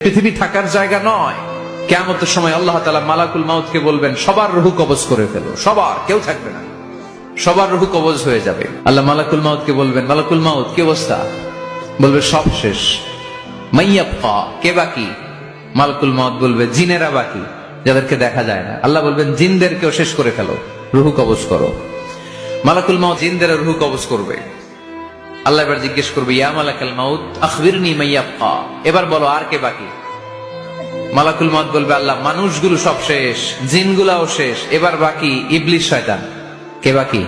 পৃথিবী থাকার জায়গা নয়। কিয়ামতের সময় আল্লাহ তাআলা মালাকুল মাউতকে বলবেন, সবার রূহ কবজ করে ফেলো, সবার, কেউ থাকবে না, সবার রূহ কবজ হয়ে যাবে। আল্লাহ মালাকুল মাউতকে বলবেন, মালাকুল মাউত কি অবস্থা? বলবে সব শেষ। মাইয়াবকা, কে বাকি? মালাকুল মাউত বলবে জিনেরা বাকি, যাদেরকে দেখা যায় না। আল্লাহ বলবেন জিনদেরকেও শেষ করে ফেলো, রূহ কবজ করো। মালাকুল মাউত জিনদের রূহ কবজ করবে। আল্লাহ এবার জিজ্ঞেস করবে, ইয়া মালাকাল মাউত আখবিরনি মাইয়াবকা, এবার বলো আর কে বাকি? মালাকুল মাউত বলবে, আল্লাহ মানুষগুলো সব শেষ, জিনগুলাও শেষ, এবার বাকি ইবলিস শয়তান। কে বাকি?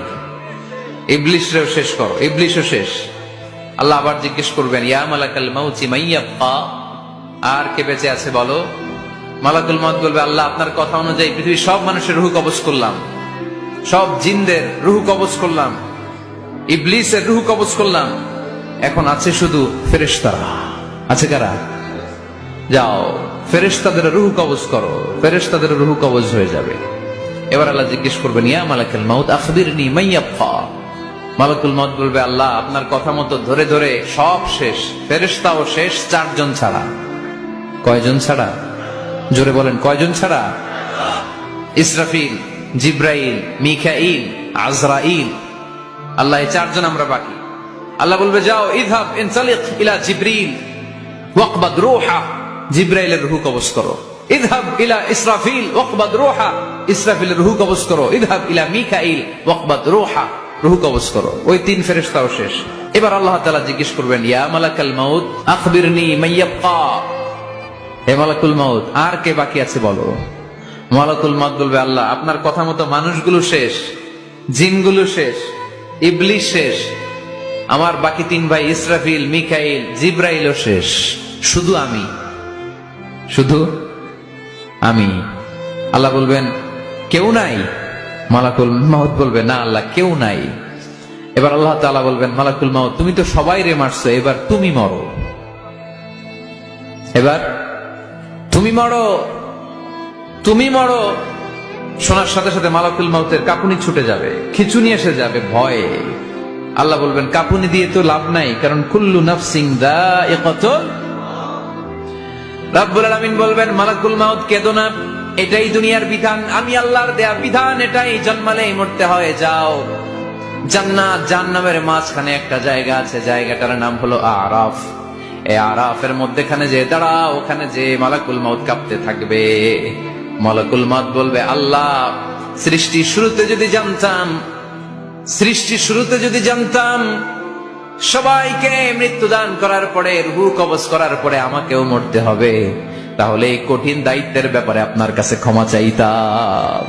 ইবলিসরেও শেষ করো, ইবলিসও শেষ। আল্লাহ আবার জিজ্ঞেস করবেন, ইয়া মালাকাল মাউতি মাইয়াবকা, আর কে বেঁচে আছে বলো? মালাকুল মাউত বলবে, আল্লাহ আপনার কথা অনুযায়ী পৃথিবীর সব মানুষের রূহ কবজ করলাম, সব জিনদের রূহ কবজ করলাম, ইবলিসের রূহ কবজ করলাম, এখন আছে শুধু ফেরেশতারা। আছে কারা? যাও ফেরেশতাদের রূহ কবজ করো, ফেরেশতাদের রূহ কবজ হয়ে যাবে। এবার আল্লাহ জিজ্ঞেস করবেন, ইয়া মালাকাল মাউত আখবিরনি মাইয়াবকা। মালাকুল মাউত বলবে, আল্লাহ আপনার কথা মতো ধরে ধরে সব শেষ, ফেরেশতাও শেষ, 4 জন ছাড়া। কয়জন ছাড়া? জোরে বলেন, কয়জন ছাড়া? ইসরাফিল, জিব্রাইল, মিকাইল, আজরাইল। আল্লাহ এই 4 জন আমরা বাকি। আল্লাহ বলবে, যাও ইযহাব ইনসালিক ইলা জিবরিল ওয়াকবাদ রূহা, জিব্রাইলের রূহ কবজ করো। ইযহাব ইলা ইসরাফিল ওয়াকবাদ রূহা, ইসরাফিলের রূহ কবজ করো। ইযহাব ইলা মিকাইল ওয়াকবাদ রূহা, রূহ কবজ করো। ওই 3 ফেরেশতাও শেষ। এবার আল্লাহ তাআলা জিজ্ঞেস করবেন, ইয়া মালাকাল মাউত আখবিরনি মাইয়াবকা, হে মালাকুল মাউত আর কে বাকি আছে বলো? মালাকুল মাউত বলবে, আল্লাহ আপনার কথা মতো মানুষগুলো শেষ, জিনগুলো শেষ, ইবলিস শেষ, আমার বাকি 3 ভাই ইসরাফিল, মিকাইল, জিব্রাইলও শেষ, শুধু আমি, শুধু আমি। আল্লাহ বলবেন, কেউ নাই? মালাকুল মাউত বলবে, না আল্লাহ কেউ নাই। এবার আল্লাহ তাআলা বলবেন, মালাকুল মাউত তুমি তো সবাই রে মারছো, এবার তুমি মরো, এবার তুমি মরো, তুমি মরো। শোনার সাথে সাথে মালাকুল মাউতের কাঁপুনি ছুটে যাবে, খিঁচুনি এসে যাবে ভয়ে। আল্লাহ বলবেন, কাঁপুনি দিয়ে তো লাভ নাই, কারণ কুল্লু নাফসিন যায়িকাতুল। রব্বুল আলামিন বলবেন, মালাকুল মাউত কেঁদো না, এটাই দুনিয়ার বিধান, আমি আল্লাহর দেয়া বিধান, এটাই, জন্মালেই মরতে হয়। যাও, জান্নাত জাহান্নামের মাঝখানে একটা জায়গা আছে, জায়গাটার নাম হলো আরাফ। এই আরাফের মধ্যখানে যে দাঁড়াও, ওখানে যে মালাকুল মাউত কাঁপতে থাকবে। মালাকুল মাউত বলবে, আল্লাহ সৃষ্টির শুরুতে যদি জানতাম, সৃষ্টির শুরুতে যদি জানতাম সবাইকে মৃত্যুদান করার পরে, রূহ কবজ করার পরে আমাকেও মরতে হবে, তাহলে এই কঠিন দায়িত্বের ব্যাপারে আপনার কাছে ক্ষমা চাইতাম।